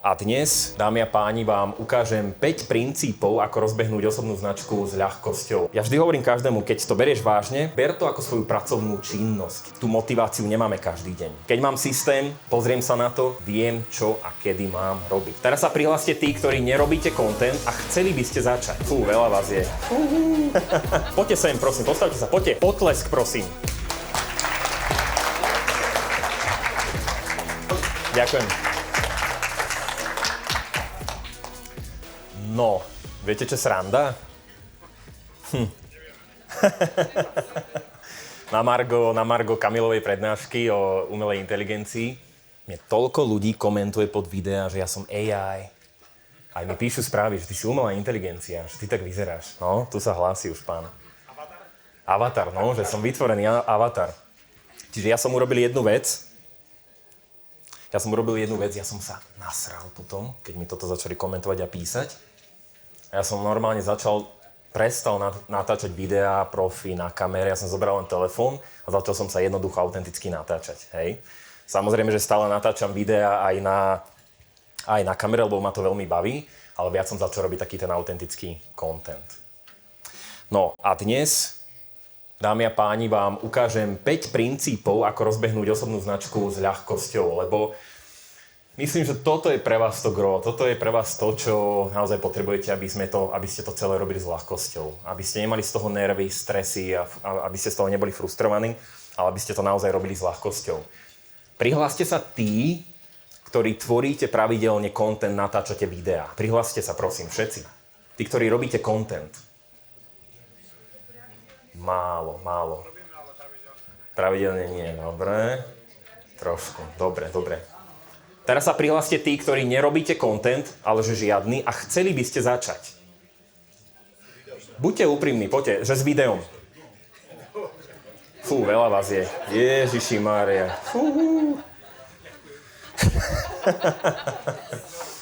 A dnes, dámy a páni, vám ukážem 5 princípov, ako rozbehnúť osobnú značku s ľahkosťou. Ja vždy hovorím každému, keď to berieš vážne, ber to ako svoju pracovnú činnosť. Tú motiváciu nemáme každý deň. Keď mám systém, pozriem sa na to, viem, čo a kedy mám robiť. Teraz sa prihláste tí, ktorí nerobíte content a chceli by ste začať. Fú, veľa vás je. Poďte sem, prosím, postavte sa, poďte. Potlesk, prosím. Ďakujem. No, viete, čo sranda? Na margo Kamilovej prednášky o umelej inteligencii mne toľko ľudí komentuje pod videá, že ja som AI. Aj mi píšu správy, že ty si umelá inteligencia, že ty tak vyzeráš. No, tu sa hlási už pán. Avatar, no, že som vytvorený avatar. Čiže ja som urobil jednu vec, ja som sa nasral potom, keď mi toto začali komentovať a písať. Ja som normálne prestal natáčať videá, profi na kamere, ja som zobral len telefón a začal som sa jednoducho autenticky natáčať, hej. Samozrejme, že stále natáčam videá aj na kamere, lebo ma to veľmi baví, ale viac som začal robiť taký ten autentický content. No a dnes, dámy a páni, vám ukážem 5 princípov, ako rozbehnúť osobnú značku s ľahkosťou, lebo myslím, že toto je pre vás to gro, toto je pre vás to, čo naozaj potrebujete, aby ste to celé robili s ľahkosťou. Aby ste nemali z toho nervy, stresy a aby ste z toho neboli frustrovaní, ale aby ste to naozaj robili s ľahkosťou. Prihláste sa tí, ktorí tvoríte pravidelne content, natáčate videá. Prihláste sa, prosím, všetci. Tí, ktorí robíte content. Málo. Pravidelne nie, dobre. Trošku, dobre. Teraz sa prihláste tí, ktorí nerobíte content, ale že žiadny a chceli by ste začať. Buďte úprimní, poďte, že s videom. Fú, veľa vás je. Ježiši Mária.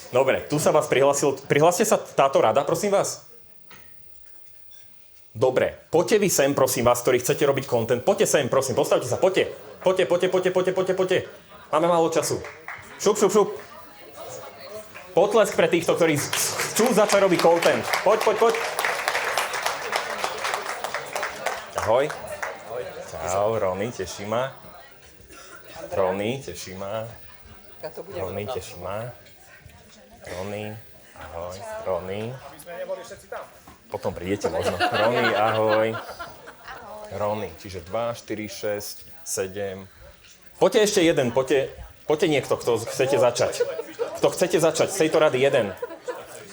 Dobre, tu sa vás prihlásil. Prihláste sa táto rada, prosím vás. Dobre, poďte vy sem, prosím vás, ktorí chcete robiť content. Poďte sem, prosím, postavte sa, poďte. Poďte. Máme málo času. Šup. Potlesk pre týchto, ktorí chcú začať robiť content. Poď. Ahoj. Čau, Rony, teší ma. Rony, ahoj. Rony. Potom prídete možno. Rony, ahoj. Rony, čiže 2, 4, 6, 7. Poďte ešte jeden, Poďte niekto, kto chcete začať. Kto chcete začať, z tejto rady jeden.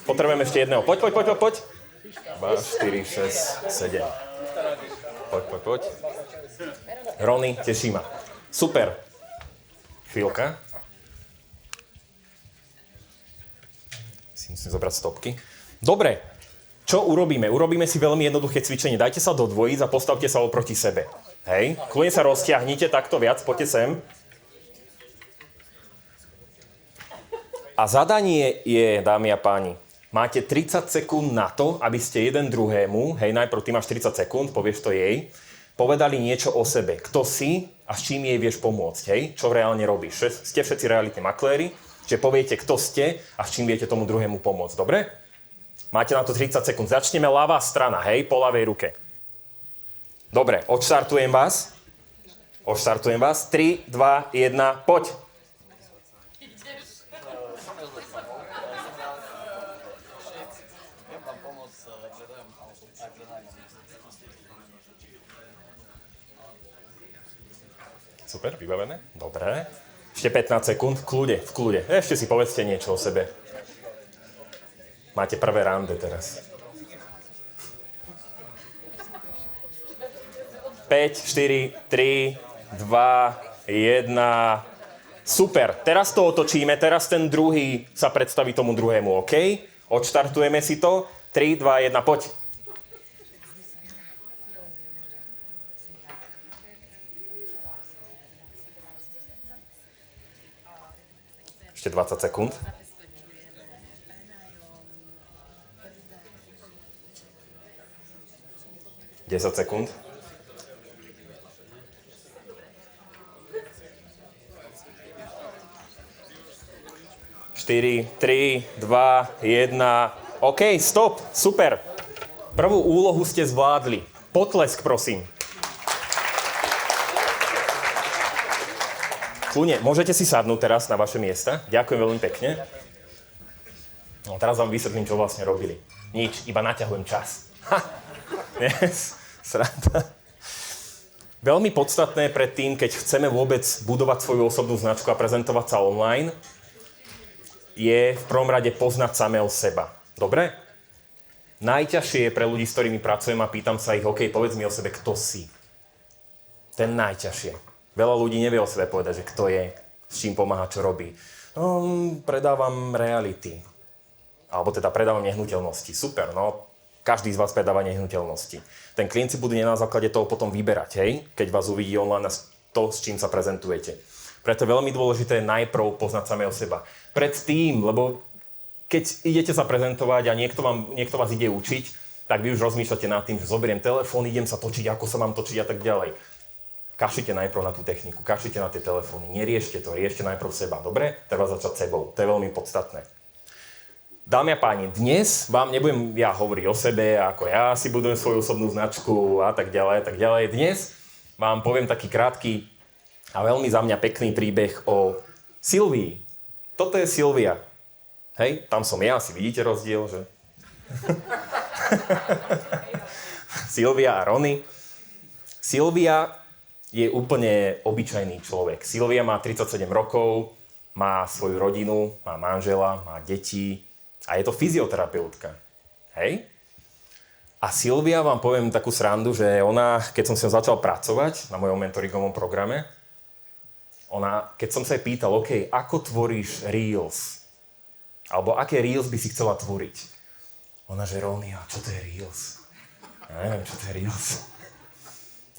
Potrebujem ešte jedného. Poď. 2, 4, 6, 7. Poď. Rony, teší ma. Super. Chvíľka. Si musím zobrať stopky. Dobre. Čo urobíme? Urobíme si veľmi jednoduché cvičenie. Dajte sa do dvojíc a postavte sa oproti sebe. Hej? Kľudne sa roztiahnite takto viac. Poďte sem. A zadanie je, dámy a páni, máte 30 sekúnd na to, aby ste jeden druhému, hej, najprv ty máš 30 sekúnd, povieš to jej, povedali niečo o sebe. Kto si a s čím jej vieš pomôcť, hej? Čo reálne robíš. Ste všetci realitní makléri, že poviete, kto ste a s čím viete tomu druhému pomôcť, dobre? Máte na to 30 sekúnd. Začneme ľavá strana, hej, po ľavej ruke. Dobre, odštartujem vás. 3, 2, 1, poď. Super, vybavené? Dobre. Ešte 15 sekúnd, v kľude. Ešte si povedzte niečo o sebe. Máte prvé rande teraz. 5, 4, 3, 2, 1. Super, teraz to otočíme, teraz ten druhý sa predstaví tomu druhému, OK? Odštartujeme si to. 3, 2, 1, poď. Ešte 20 sekúnd. 10 sekúnd. 4, 4, 3, 2, 1. OK, stop, super. Prvú úlohu ste zvládli. Potlesk, prosím. Kľudne, môžete si sadnúť teraz na vaše miesta. Ďakujem veľmi pekne. No, teraz vám vysvetlím, čo vlastne robili. Nič, iba naťahujem čas. Yes, sranda. Veľmi podstatné pred tým, keď chceme vôbec budovať svoju osobnú značku a prezentovať sa online, je v prvom rade poznať samého seba. Dobre? Najťažšie je pre ľudí, s ktorými pracujem a pýtam sa ich, OK, povedz mi o sebe, kto si. Ten najťažšie. Veľa ľudí nevie o sebe povedať, že kto je, s čím pomáha, čo robí. Predávam reality. Alebo teda predávam nehnuteľnosti. Super, no. Každý z vás predáva nehnuteľnosti. Ten klient si bude na základe toho potom vyberať, hej? Keď vás uvidí online to, s čím sa prezentujete. Preto je veľmi dôležité najprv poznať samého seba. Predtým, lebo keď idete sa prezentovať a niekto vás ide učiť, tak vy už rozmýšľate nad tým, že zoberiem telefón, idem sa točiť, ako sa mám točiť a tak ďalej. Kašlite najprv na tú techniku, kašlite na tie telefóny, neriešte to, riešte najprv seba, dobre? Treba začať sebou, to je veľmi podstatné. Dámy a páni, dnes vám nebudem ja hovoriť o sebe, ako ja si budujem svoju osobnú značku a tak ďalej, a tak ďalej. Dnes vám poviem taký krátky a veľmi za mňa pekný príbeh o Silvii. Toto je Silvia. Hej, tam som ja, si vidíte rozdiel, že? Silvia a Rony. Silvia je úplne obyčajný človek. Silvia má 37 rokov, má svoju rodinu, má manžela, má deti a je to fyzioterapeutka. Hej? A Silvia, vám poviem takú srandu, že ona, keď som si začal pracovať na mojom mentoringovom programe, keď som sa jej pýtal, OK, ako tvoríš Reels? Alebo aké Reels by si chcela tvoriť? Ona, že Rony, a čo to je Reels? Ja neviem, čo to je Reels.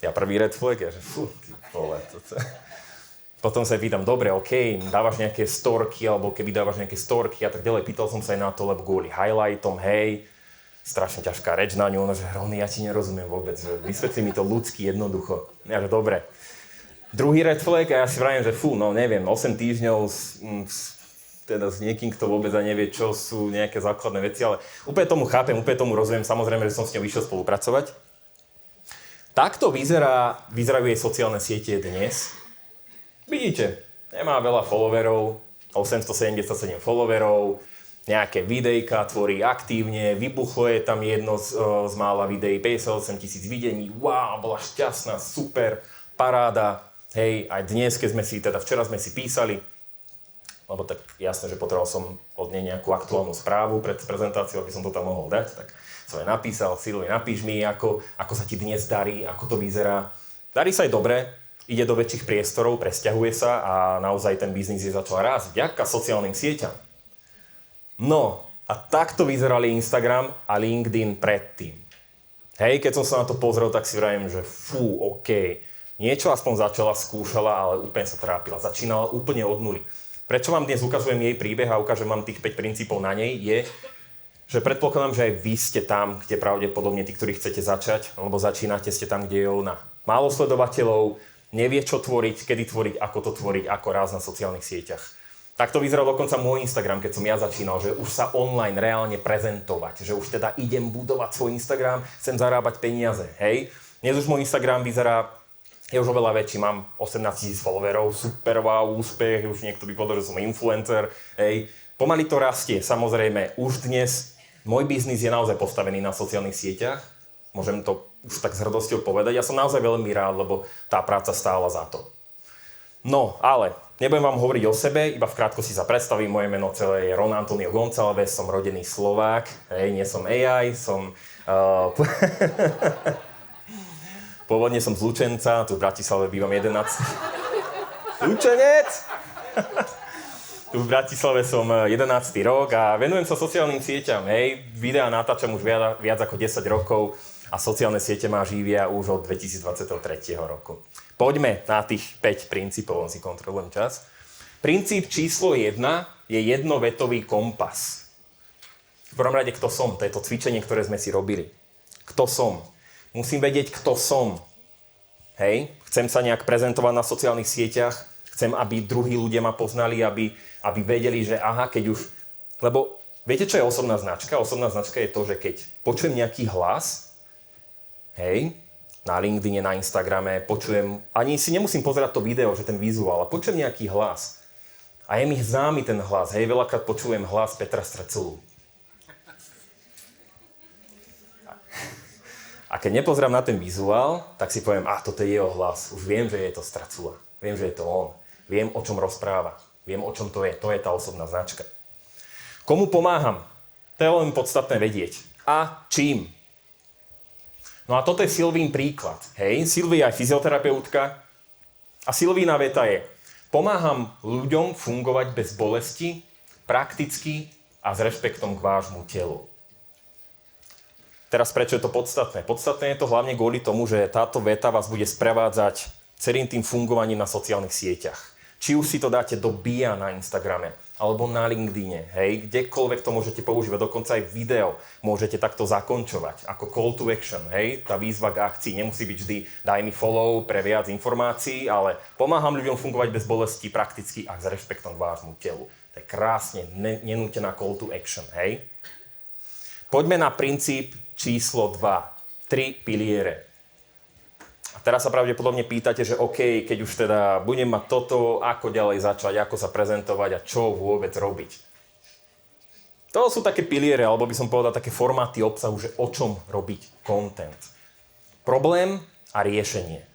Ja prvý red flag, ja že ty vole, toto. Potom sa pýtam, dobre, OK, dávaš nejaké storky, alebo keby dávaš nejaké storky a tak ďalej. Pýtal som sa aj na to, lebo kvôli highlightom, hej, strašne ťažká reč na ňu, ona že Rony, ja ti nerozumiem vôbec, že vysvetli mi to ľudsky jednoducho. Ja že dobre. Druhý red flag a ja si vravím, že no neviem, 8 týždňov teda s niekým, kto vôbec ani nevie, čo sú nejaké základné veci, ale úplne tomu chápem, úplne tomu rozumiem, samozrejme, že som s ňou išiel spolupracovať. Takto vyzerajú jej sociálne siete dnes. Vidíte, nemá veľa followerov, 877 followerov, nejaké videjka tvorí aktívne, vybuchlo je tam jedno z mála videí, 58 000 videní, wow, bola šťastná, super, paráda. Hej, aj dnes, včera sme si písali, lebo tak jasné, že potreboval som od nej nejakú aktuálnu správu pred prezentáciou, aby som to tam mohol dať, tak som jej napísal, Silvi, napíš mi, ako sa ti dnes darí, ako to vyzerá. Darí sa aj dobre, ide do väčších priestorov, presťahuje sa a naozaj ten biznis je začal rásť vďaka sociálnym sieťam. No, a takto vyzerali Instagram a LinkedIn predtým. Hej, keď som sa na to pozrel, tak si vravím, že OK, niečo aspoň začala, skúšala, ale úplne sa trápila. Začínala úplne od nuly. Prečo vám dnes ukazujem jej príbeh a ukážem vám tých 5 princípov na nej, je, že predpokladám, že aj vy ste tam, kde pravdepodobne tí, ktorí chcete začať, alebo začínate, ste tam, kde je ona. Málo sledovateľov, nevie, čo tvoriť, kedy tvoriť, ako to tvoriť, ako raz na sociálnych sieťach. Takto vyzeral dokonca môj Instagram, keď som ja začínal, že už sa online reálne prezentovať, že už teda idem budovať svoj Instagram, chcem zarábať peniaze, hej. Dnes už môj Instagram vyzerá, je už oveľa väčší, mám 18 000 followerov, super, wow, úspech, už niekto by povedal, že som influencer, hej. Pomaly to rastie, samozrejme, už dnes môj biznis je naozaj postavený na sociálnych sieťach, môžem to už tak s hrdosťou povedať, ja som naozaj veľmi rád, lebo tá práca stála za to. No, ale nebudem vám hovoriť o sebe, iba v krátkosti sa predstavím, moje meno celé je Ron Antonio Gonçalves, som rodený Slovák, hej, nie som AI, som... Pôvodne som z Lučenca, tu v Bratislave bývam 11... Lučenec! Tu v Bratislave som 11. rok a venujem sa sociálnym sieťam, hej, videá natáčam už viac ako 10 rokov a sociálne siete ma živia už od 2023 roku. Poďme na tých 5 princípov, on si kontrolujem čas. Princíp číslo 1 je jednovetový kompas. V prvom rade, kto som, to je to cvičenie, ktoré sme si robili. Kto som? Musím vedieť, kto som. Hej, chcem sa nejak prezentovať na sociálnych sieťach, Chcem, aby druhí ľudia ma poznali, aby vedeli, že aha, keď už... Lebo viete, čo je osobná značka? Osobná značka je to, že keď počujem nejaký hlas, hej, na LinkedIne, na Instagrame, počujem, ani si nemusím pozerať to video, že ten vizuál, ale počujem nejaký hlas. A je mi známy ten hlas, hej, veľakrát počujem hlas Petra Straculu. A keď nepozerám na ten vizuál, tak si poviem, toto je jeho hlas. Už viem, že je to Stracula. Viem, že je to on. Viem, o čom rozpráva. Viem, o čom to je. To je tá osobná značka. Komu pomáham? To je len podstatné vedieť. A čím? No a toto je Silvín príklad. Hej, Silvia je fyzioterapeutka a Silvína veta je: pomáham ľuďom fungovať bez bolesti, prakticky a s rešpektom k vášmu telu. Teraz prečo je to podstatné? Podstatné je to hlavne kvôli tomu, že táto veta vás bude sprevádzať celým tým fungovaním na sociálnych sieťach. Či už si to dáte do bio na Instagrame, alebo na LinkedIne, hej, kdekoľvek to môžete používať, dokonca aj video môžete takto zakončovať, ako call to action, hej, tá výzva k akcii nemusí byť vždy daj mi follow pre viac informácií, ale pomáham ľuďom fungovať bez bolesti, prakticky a s rešpektom k vášmu telu. To je krásne nenútená call to action, hej. Poďme na princíp číslo 2. 3 piliere. A teraz sa pravdepodobne pýtate, že OK, keď už teda budem mať toto, ako ďalej začať, ako sa prezentovať a čo vôbec robiť. To sú také piliere, alebo by som povedal také formáty obsahu, že o čom robiť content. Problém a riešenie.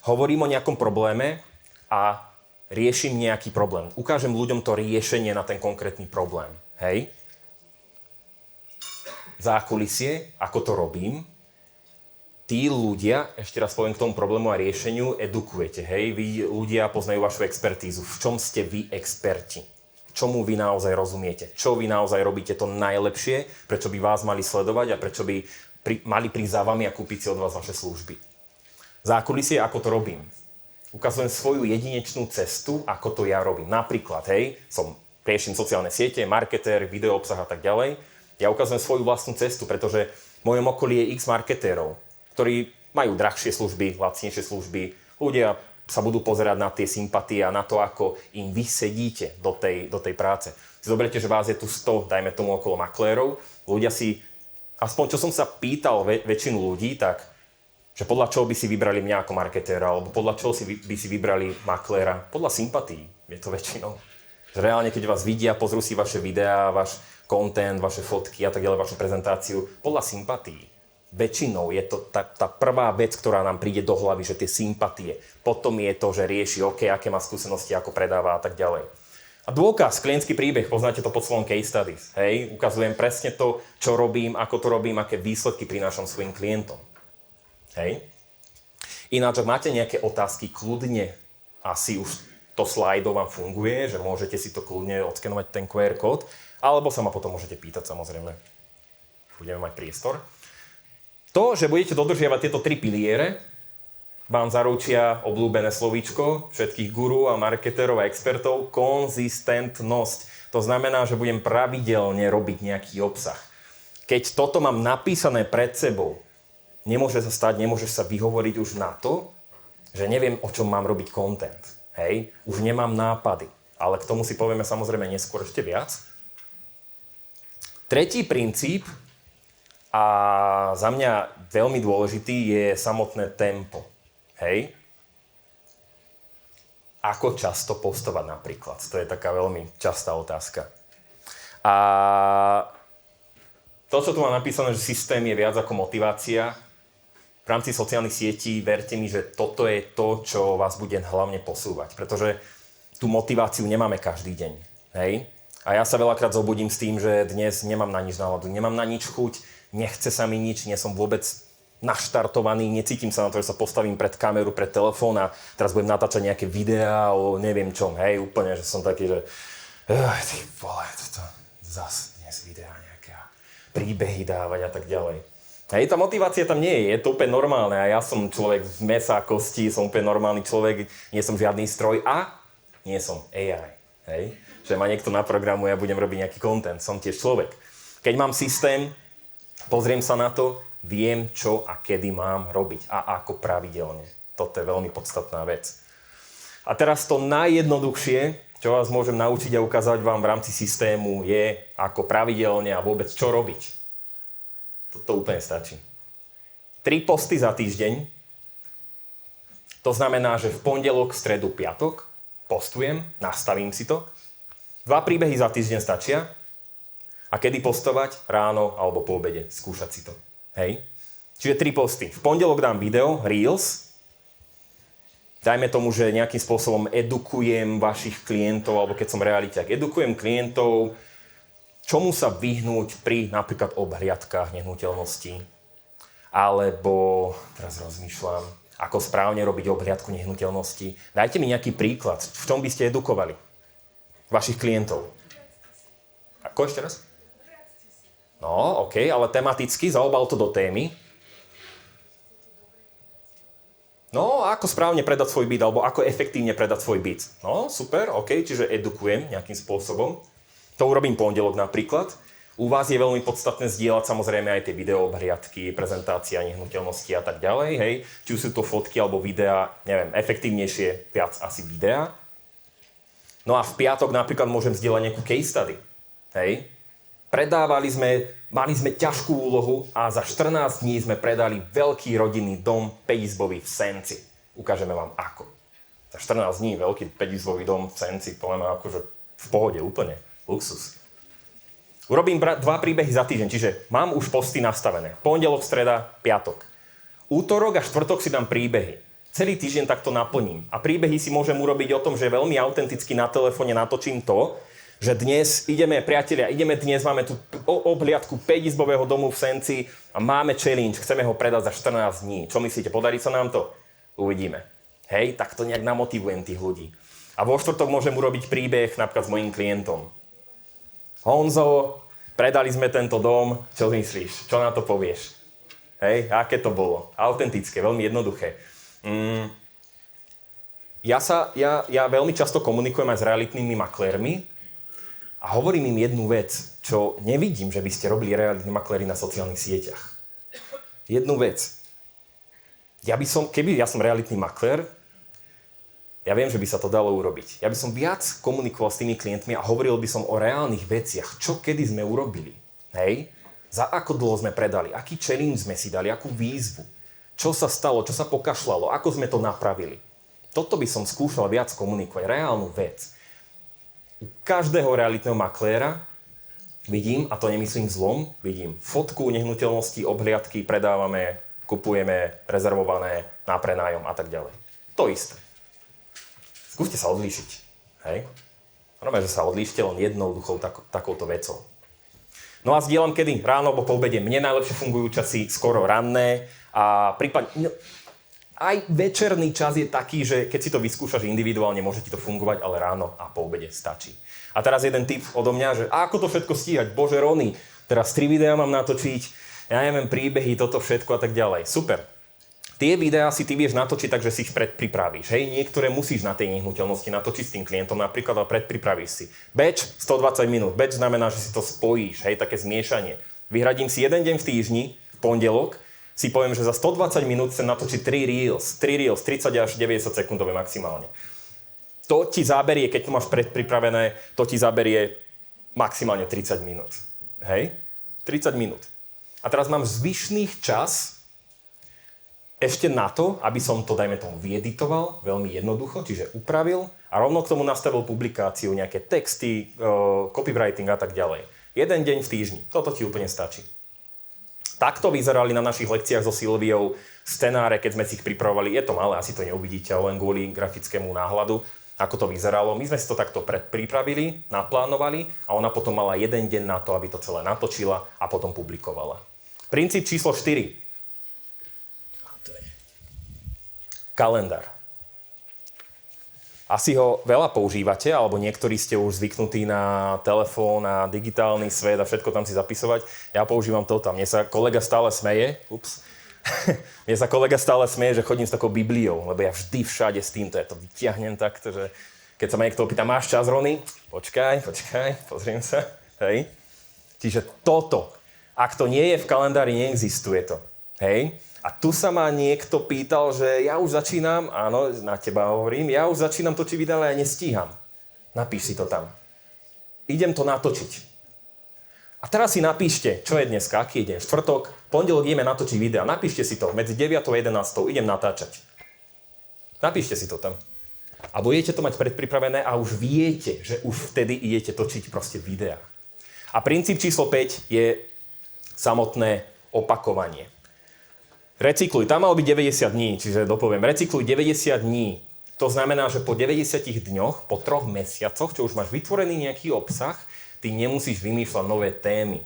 Hovorím o nejakom probléme a riešim nejaký problém. Ukážem ľuďom to riešenie na ten konkrétny problém. Hej? Zákulisie, ako to robím, tí ľudia, ešte raz poviem k tomu problému a riešeniu, edukujete, hej? Vy ľudia poznajú vašu expertízu. V čom ste vy experti? Čomu vy naozaj rozumiete? Čo vy naozaj robíte to najlepšie? Prečo by vás mali sledovať a prečo by mali prísť za vami a kúpiť si od vás vaše služby? Zákulisie, ako to robím? Ukazujem svoju jedinečnú cestu, ako to ja robím. Napríklad, hej, riešim sociálne siete, marketér, video obsah a tak ďalej. Ja ukazujem svoju vlastnú cestu, pretože v mojom okolí je x marketérov, ktorí majú drahšie služby, lacnejšie služby. Ľudia sa budú pozerať na tie sympatie a na to, ako im vy sedíte do tej práce. Si zoberte, že vás je tu 100, dajme tomu okolo maklérov. Ľudia si, aspoň čo som sa pýtal väčšinu ľudí, tak, že podľa čoho by si vybrali mňa ako marketéra, alebo podľa čoho by si vybrali makléra? Podľa sympatí je to väčšinou. Že reálne, keď vás vidia, pozrú si vaše videá, váš content, vaše fotky a tak ďalej, vašu prezentáciu, podľa sympatí. Väčšinou je to tá prvá vec, ktorá nám príde do hlavy, že tie sympatie. Potom je to, že rieši, OK, aké má skúsenosti, ako predáva a tak ďalej. A dôkaz, klientský príbeh, poznáte to pod slovom case studies. Hej? Ukazujem presne to, čo robím, ako to robím, aké výsledky prinášam svojim klientom. Hej? Ináč, ak máte nejaké otázky, kľudne, asi už to slajdov vám funguje, že môžete si to kľudne odskenovať ten QR kód, alebo sa ma potom môžete pýtať, samozrejme. Budeme mať priestor. To, že budete dodržiavať tieto 3 piliere, vám zaručia obľúbené slovíčko všetkých guru a marketérov a expertov, konzistentnosť. To znamená, že budem pravidelne robiť nejaký obsah. Keď toto mám napísané pred sebou, nemôžeš sa vyhovoriť už na to, že neviem, o čom mám robiť content. Hej? Už nemám nápady. Ale k tomu si povieme samozrejme neskôr ešte viac. Tretí princíp, a za mňa veľmi dôležitý, je samotné tempo. Hej? Ako často postovať napríklad? To je taká veľmi častá otázka. A to, čo tu mám napísané, že systém je viac ako motivácia, v rámci sociálnych sietí, verte mi, že toto je to, čo vás bude hlavne posúvať. Pretože tú motiváciu nemáme každý deň. Hej? A ja sa veľakrát zobudím s tým, že dnes nemám na nič náladu, nemám na nič chuť, nechce sa mi nič, nie som vôbec naštartovaný, necítim sa na to, že sa postavím pred kameru, pred telefón a teraz budem natáčať nejaké videá o neviem čom, hej, úplne, že som taký, že ty vole, toto zas dnes videá nejaké príbehy dávať a tak ďalej. Hej, tá motivácia tam nie je to úplne normálne a ja som človek z mäsa a kostí, som úplne normálny človek, nie som žiadny stroj a nie som AI, hej. Že ma niekto naprogramuje a budem robiť nejaký content. Som tiež človek. Keď mám systém, pozriem sa na to, viem, čo a kedy mám robiť a ako pravidelne. Toto je veľmi podstatná vec. A teraz to najjednoduchšie, čo vás môžem naučiť a ukázať vám v rámci systému, je ako pravidelne a vôbec čo robiť. Toto úplne stačí. 3 posty za týždeň. To znamená, že v pondelok, stredu, piatok postujem, nastavím si to. 2 príbehy za týždeň stačia. A kedy postovať? Ráno alebo po obede. Skúšať si to. Hej? Čiže 3 posty. V pondelok dám video, Reels. Dajme tomu, že nejakým spôsobom edukujem vašich klientov, alebo keď som realiťák, edukujem klientov, čomu sa vyhnúť pri napríklad obhliadkách nehnuteľností. Alebo, teraz rozmýšľam, ako správne robiť obhliadku nehnuteľností. Dajte mi nejaký príklad, v čom by ste edukovali vašich klientov. Ako ešte raz? No, OK, ale tematicky zaobal to do témy. No, ako správne predať svoj byt, alebo ako efektívne predať svoj byt. No, super, OK, čiže edukujem nejakým spôsobom. To urobím pondelok napríklad. U vás je veľmi podstatné zdieľať samozrejme aj tie videoobhliadky, prezentácia nehnuteľnosti a tak ďalej, hej. Či už sú to fotky alebo videá, neviem, efektívnejšie viac asi videá. No a v piatok napríklad môžem zdieľať nejakú case study, hej. Mali sme ťažkú úlohu a za 14 dní sme predali veľký rodinný dom 5-izbový v Senci. Ukážeme vám ako. Za 14 dní veľký 5-izbový dom v Senci, poviem akože v pohode úplne. Luxus. Urobím 2 príbehy za týždeň, čiže mám už posty nastavené. Pondelok, streda, piatok. Útorok a štvrtok si dám príbehy. Celý týždeň takto naplním. A príbehy si môžem urobiť o tom, že veľmi autenticky na telefóne natočím to, že dnes máme tu obhliadku 5-izbového domu v Senci a máme challenge, chceme ho predať za 14 dní. Čo myslíte, podarí sa nám to? Uvidíme. Hej, tak to nejak namotivujem tých ľudí. A vo štvrtok môžem urobiť príbeh napríklad s mojím klientom. Honzo, predali sme tento dom, čo myslíš? Čo na to povieš? Hej, aké to bolo? Autentické, veľmi jednoduché. Ja veľmi často komunikujem aj s realitnými maklérmi, a hovorím im jednu vec, čo nevidím, že by ste robili realitní makléri na sociálnych sieťach. Jednu vec. Keby ja som realitný maklér, ja viem, že by sa to dalo urobiť. Ja by som viac komunikoval s tými klientmi a hovoril by som o reálnych veciach, čo kedy sme urobili. Hej? Za ako dlho sme predali, aký challenge sme si dali, akú výzvu. Čo sa stalo, čo sa pokašľalo, ako sme to napravili. Toto by som skúšal viac komunikovať, reálnu vec. U každého realitného makléra vidím, a to nemyslím zlom, vidím fotku nehnuteľnosti, obhliadky, predávame, kupujeme, rezervované, na prenájom a tak ďalej. To isté. Skúste sa odlíšiť. Hej? Normálne, že sa odlíšte len jednoduchou takouto vecou. No a zdieľam kedy? Ráno alebo po obede. Mne najlepšie fungujú časy skoro ranné a prípadne... Aj večerný čas je taký, že keď si to vyskúšaš individuálne, môže ti to fungovať, ale ráno a po obede stačí. A teraz jeden tip odo mňa, že ako to všetko stíhať? Bože, Rony, teraz 3 videá mám natočiť, ja neviem, príbehy, toto všetko a tak ďalej. Super. Tie videá si ty vieš natočiť, takže si ich predpripravíš. Hej, niektoré musíš na tej nehnuteľnosti natočiť s tým klientom napríklad, ale predpripravíš si. Batch 120 minút. Batch znamená, že si to spojíš, hej, také zmiešanie. Vyhradím si jeden deň v týždni, v pondelok, si poviem, že za 120 minút chcem natočiť 3 reels, 30 až 90 sekundové maximálne. To ti zaberie, keď to máš predpripravené, to ti zaberie maximálne 30 minút. Hej? 30 minút. A teraz mám zvyšných čas ešte na to, aby som to, dajme tomu, vyeditoval, veľmi jednoducho, čiže upravil a rovno k tomu nastavil publikáciu, nejaké texty, copywriting a tak ďalej. Jeden deň v týždni. Toto ti úplne stačí. Takto vyzerali na našich lekciách so Silviou scenáre, keď sme si ich pripravovali. Je to malé, asi to neuvidíte, len kvôli grafickému náhľadu, ako to vyzeralo. My sme si to takto predpripravili, naplánovali a ona potom mala jeden deň na to, aby to celé natočila a potom publikovala. Princíp číslo 4. Kalendár. Asi ho veľa používate, alebo niektorí ste už zvyknutí na telefón, na digitálny svet a všetko tam si zapisovať. Ja používam to tam. Mne sa kolega stále smeje, že chodím s takou Bibliou, lebo ja vždy všade s týmto, ja to vyťahnem takto, že keď sa ma niekto opýta, máš čas, Rony? Počkaj, pozriem sa. Hej. Čiže toto, ak to nie je v kalendári, neexistuje to. Hej. A tu sa ma niekto pýtal, že ja už začínam, áno, na teba hovorím, ja už začínam točiť videa, ale ja nestíham. Napíš si to tam. Idem to natočiť. A teraz si napíšte, čo je dneska, aký je deň, štvrtok, pondelok ideme natočiť videa. Napíšte si to, medzi 9 a 11 idem natáčať. Napíšte si to tam. A budete to mať predpripravené a už viete, že už vtedy idete točiť proste videá. A princíp číslo 5 je samotné opakovanie. Recykluj, tam malo byť 90 dní, čiže dopoviem, recykluj 90 dní. To znamená, že po 90 dňoch, po 3 mesiacoch, čo už máš vytvorený nejaký obsah, ty nemusíš vymýšľať nové témy.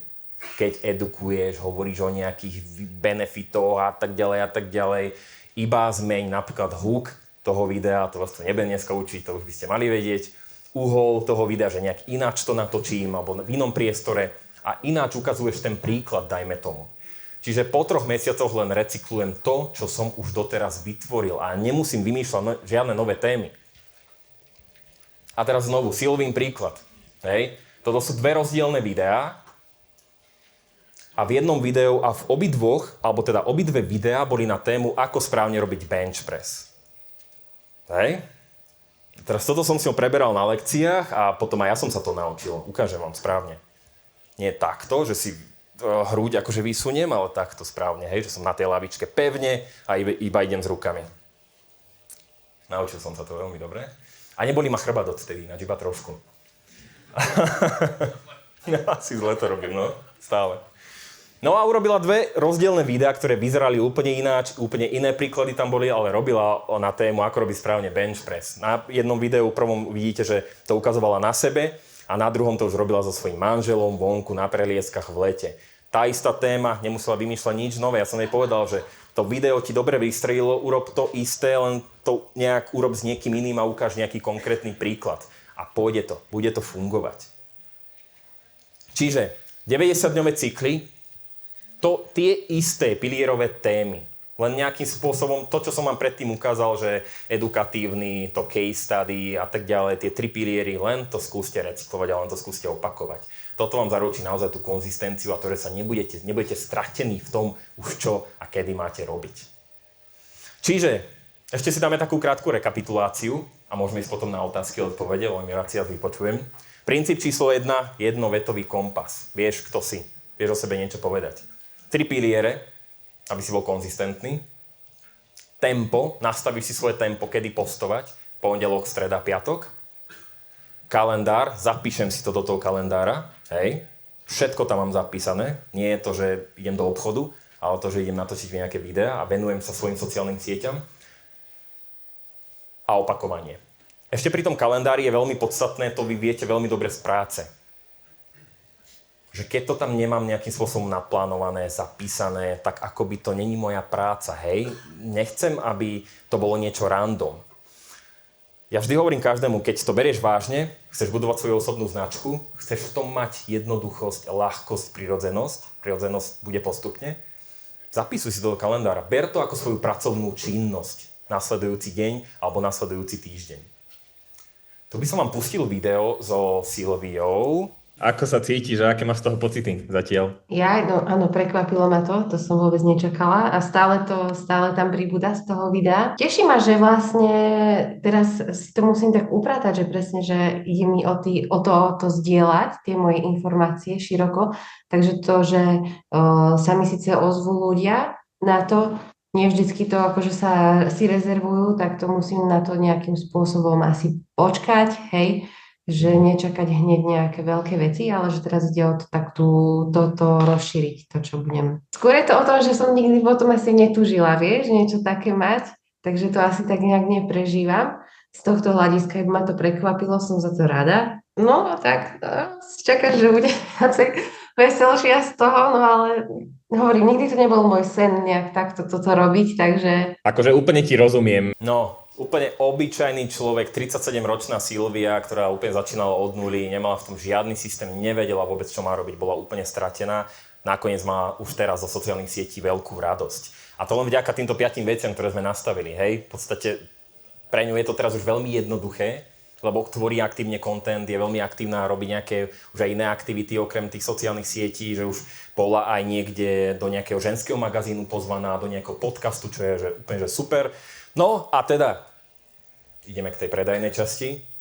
Keď edukuješ, hovoríš o nejakých benefitoch a tak ďalej, iba zmeň napríklad hook toho videa, to vás to nebudem dneska učiť, to už by ste mali vedieť, uhol toho videa, že nejak ináč to natočím, alebo v inom priestore a ináč ukazuješ ten príklad, dajme tomu. Čiže po 3 mesiacoch len recyklujem to, čo som už doteraz vytvoril a nemusím vymýšľať žiadne nové témy. A teraz znovu, silový príklad. Hej. Toto sú 2 rozdielne videá a v jednom videu a v obidvoch, alebo teda obidve videá boli na tému, ako správne robiť bench press. Hej. Teraz toto som si ho preberal na lekciách a potom aj ja som sa to naučil. Ukážem vám správne. Nie takto, že si hruď akože vysuniem, ale takto správne, hej, že som na tej lavičke pevne a iba idem s rukami. Naučil som sa to veľmi dobre. A neboli ma chrbát odtedy, ináč iba trošku. Asi zle to robím, no, stále. No a urobila 2 rozdielne videá, ktoré vyzerali úplne ináč, úplne iné príklady tam boli, ale robila na tému, ako robiť správne bench press. Na jednom videu prvom vidíte, že to ukazovala na sebe, a na druhom to už robila so svojím manželom vonku na prelieskach v lete. Tá istá téma, nemusela vymýšľať nič nové. Ja som jej povedal, že to video ti dobre vystrelilo, urob to isté, len to nejak urob s niekým iným a ukáž nejaký konkrétny príklad. A pôjde to, bude to fungovať. Čiže 90-dňové cykly, tie isté pilierové témy. Len nejakým spôsobom, to, čo som vám predtým ukázal, že edukatívny, to case study a tak ďalej, tie 3 piliery, len to skúste recyklovať a len to skúste opakovať. Toto vám zaručí naozaj tú konzistenciu a to, že sa nebudete stratení v tom už čo a kedy máte robiť. Čiže, ešte si dáme takú krátku rekapituláciu a môžeme ísť potom na otázky a odpovede, veľmi rád si ja vypočujem. Princíp číslo 1, jednovetový kompas. Vieš, kto si. Vieš o sebe niečo povedať. 3 piliere, aby si bol konzistentný. Tempo, nastavíš si svoje tempo, kedy postovať. Pondelok, streda, piatok. Kalendár, zapíšem si to do toho kalendára. Hej. Všetko tam mám zapísané. Nie je to, že idem do obchodu, ale to, že idem natočiť nejaké videá a venujem sa svojim sociálnym sieťam. A opakovanie. Ešte pri tom kalendári je veľmi podstatné, to vy viete veľmi dobre z práce. Že keď to tam nemám nejakým spôsobom naplánované, zapísané, tak akoby to není moja práca, hej. Nechcem, aby to bolo niečo random. Ja vždy hovorím každému, keď to berieš vážne, chceš budovať svoju osobnú značku, chceš v tom mať jednoduchosť, ľahkosť, prirodzenosť, prirodzenosť bude postupne, zapísuj si to do kalendára, ber to ako svoju pracovnú činnosť, nasledujúci deň alebo nasledujúci týždeň. Tu by som vám pustil video so Silviou. Ako sa cítiš a aké máš z toho pocity zatiaľ? Áno, prekvapilo ma to som vôbec nečakala a stále tam pribúda z toho videa. Teší ma, že vlastne teraz si to musím tak upratať, že presne, že ide mi o to zdieľať tie moje informácie široko, takže to, že sa mi síce ozvú ľudia na to, nie vždycky to akože sa si rezervujú, tak to musím na to nejakým spôsobom asi počkať, hej, že nečakať hneď nejaké veľké veci, ale že teraz ide o to tak toto rozšíriť, to, čo budem. Skôr je to o tom, že som nikdy potom asi netúžila, vieš, niečo také mať, takže to asi tak nejak neprežívam. Z tohto hľadiska, ak ma to prekvapilo, som za to rada. No, tak čakám, že bude viacej veselšia z toho, no ale hovorím, nikdy to nebol môj sen nejak takto toto robiť, takže... Akože úplne ti rozumiem. No, úplne obyčajný človek, 37-ročná Silvia, ktorá úplne začínala od nuly, nemala v tom žiadny systém, nevedela vôbec, čo má robiť, bola úplne stratená. Nakoniec má už teraz zo sociálnych sietí veľkú radosť. A to len vďaka týmto 5 veciam, ktoré sme nastavili, hej. V podstate pre ňu je to teraz už veľmi jednoduché, lebo tvorí aktívne content, je veľmi aktívna, robí nejaké už aj iné aktivity okrem tých sociálnych sietí, že už bola aj niekde do nejakého ženského magazínu pozvaná, do nejakého podcastu, čo je že úplne že super. No a teda ideme k tej predajnej časti.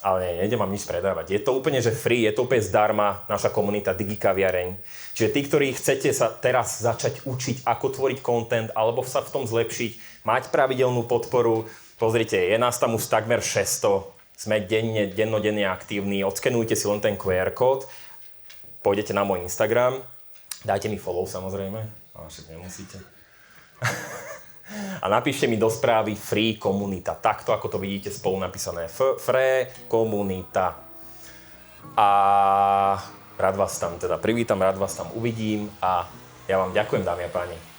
Ale nie, nejdem vám nič predávať. Je to úplne že free, je to úplne zdarma, naša komunita Digikaviareň. Čiže tí, ktorí chcete sa teraz začať učiť, ako tvoriť content, alebo sa v tom zlepšiť, mať pravidelnú podporu, pozrite, je nás tam už takmer 600, sme dennodenne aktívni, odskenujte si len ten QR kód, pôjdete na môj Instagram, dajte mi follow samozrejme, ale však nemusíte. A napíšte mi do správy free komunita. Takto, ako to vidíte spolu napísané. Free komunita. A rád vás tam teda privítam, rád vás tam uvidím a ja vám ďakujem, dámy a páni.